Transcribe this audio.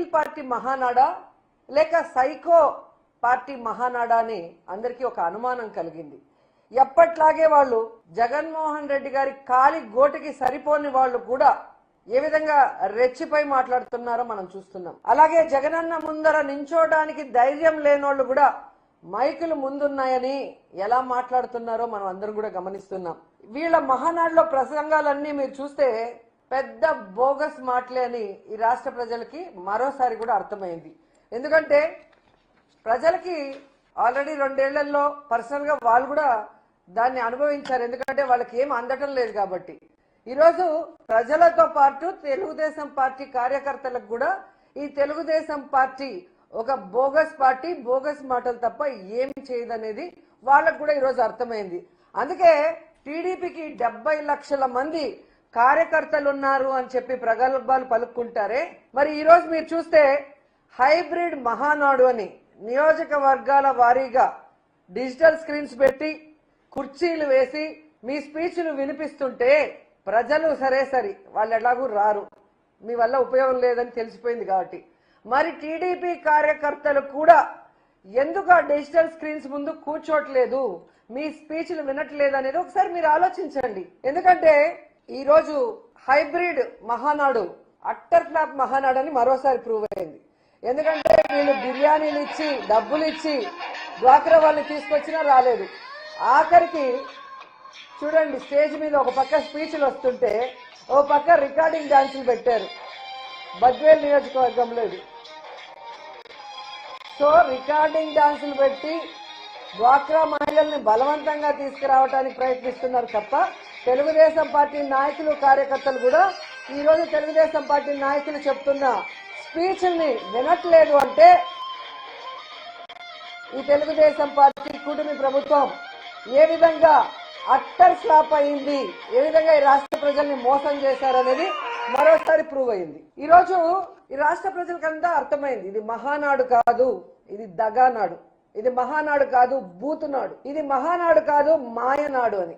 Party మహానాడా లేక psycho party మహానాడా అని అందరికీ ఒక అనుమానం కలిగింది. ఎప్పట్లాగే వాళ్ళు జగన్మోహన్ రెడ్డి గారి కాలి గోటికి సరిపోని వాళ్ళు కూడా ఏ విధంగా రెచ్చిపై మాట్లాడుతున్నారో మనం చూస్తున్నాం. అలాగే జగనన్న ముందర నించోడానికి ధైర్యం లేనోళ్ళు కూడా మైకులు ముందున్నాయని ఎలా మాట్లాడుతున్నారో మనం అందరం కూడా గమనిస్తున్నాం. వీళ్ళ మహానాడులో ప్రసంగాలన్నీ మీరు చూస్తే పెద్ద బోగస్ మాటలే అని ఈ రాష్ట్ర ప్రజలకి మరోసారి కూడా అర్థమైంది. ఎందుకంటే ప్రజలకి ఆల్రెడీ 2 ఏళ్లలో పర్సనల్ గా వాళ్ళు కూడా దాన్ని అనుభవించారు. ఎందుకంటే వాళ్ళకి ఏం అందటం లేదు కాబట్టి. ఈరోజు ప్రజలతో పాటు తెలుగుదేశం పార్టీ కార్యకర్తలకు కూడా ఈ తెలుగుదేశం పార్టీ ఒక బోగస్ పార్టీ, బోగస్ మాటలు తప్ప ఏమి చేయదనేది వాళ్ళకు కూడా ఈరోజు అర్థమైంది. అందుకే టీడీపీకి 70 లక్షల మంది కార్యకర్తలు ఉన్నారు అని చెప్పి ప్రగల్భాలు పలుకుంటారే, మరి ఈ రోజు మీరు చూస్తే హైబ్రిడ్ మహానాడు అని నియోజకవర్గాల వారీగా డిజిటల్ స్క్రీన్స్ పెట్టి కుర్చీలు వేసి మీ స్పీచ్లు వినిపిస్తుంటే ప్రజలు సరే వాళ్ళు ఎలాగూ రారు, మీ వల్ల ఉపయోగం లేదని తెలిసిపోయింది కాబట్టి మరి టీడీపీ కార్యకర్తలు కూడా ఎందుకు ఆ డిజిటల్ స్క్రీన్స్ ముందు కూర్చోట్లేదు, మీ స్పీచ్లు వినట్లేదు అనేది ఒకసారి మీరు ఆలోచించండి. ఎందుకంటే ఈ రోజు hybrid Mahanadu utter flop Mahanadu అని మరోసారి ప్రూవ్ అయింది. ఎందుకంటే వీళ్ళు బిర్యానీలు ఇచ్చి డబ్బులు ఇచ్చి డ్వాక్రా వాళ్ళని తీసుకొచ్చినా రాలేదు. ఆఖరికి చూడండి, స్టేజ్ మీద ఒక పక్క స్పీచ్లు వస్తుంటే ఓ పక్క రికార్డింగ్ డాన్సులు పెట్టారు. బద్వేల్ నియోజకవర్గంలో ఇది. సో రికార్డింగ్ డాన్సులు పెట్టి డ్వాక్రా మహిళల్ని బలవంతంగా తీసుకురావడానికి ప్రయత్నిస్తున్నారు తప్ప తెలుగుదేశం పార్టీ నాయకులు కార్యకర్తలు కూడా ఈ రోజు తెలుగుదేశం పార్టీ నాయకులు చెప్తున్న స్పీచ్ల్ని వినట్లేదు. అంటే ఈ తెలుగుదేశం పార్టీ కూటమి ప్రభుత్వం ఏ విధంగా అట్టర్ ఫ్లాప్ అయింది, ఏ విధంగా ఈ రాష్ట్ర ప్రజల్ని మోసం చేశారనేది మరోసారి ప్రూవ్ అయింది. ఈ రోజు ఈ రాష్ట్ర ప్రజలకంతా అర్థమైంది, ఇది మహానాడు కాదు, ఇది దగానాడు, ఇది మహానాడు కాదు బూతునాడు, ఇది మహానాడు కాదు మాయనాడు అని.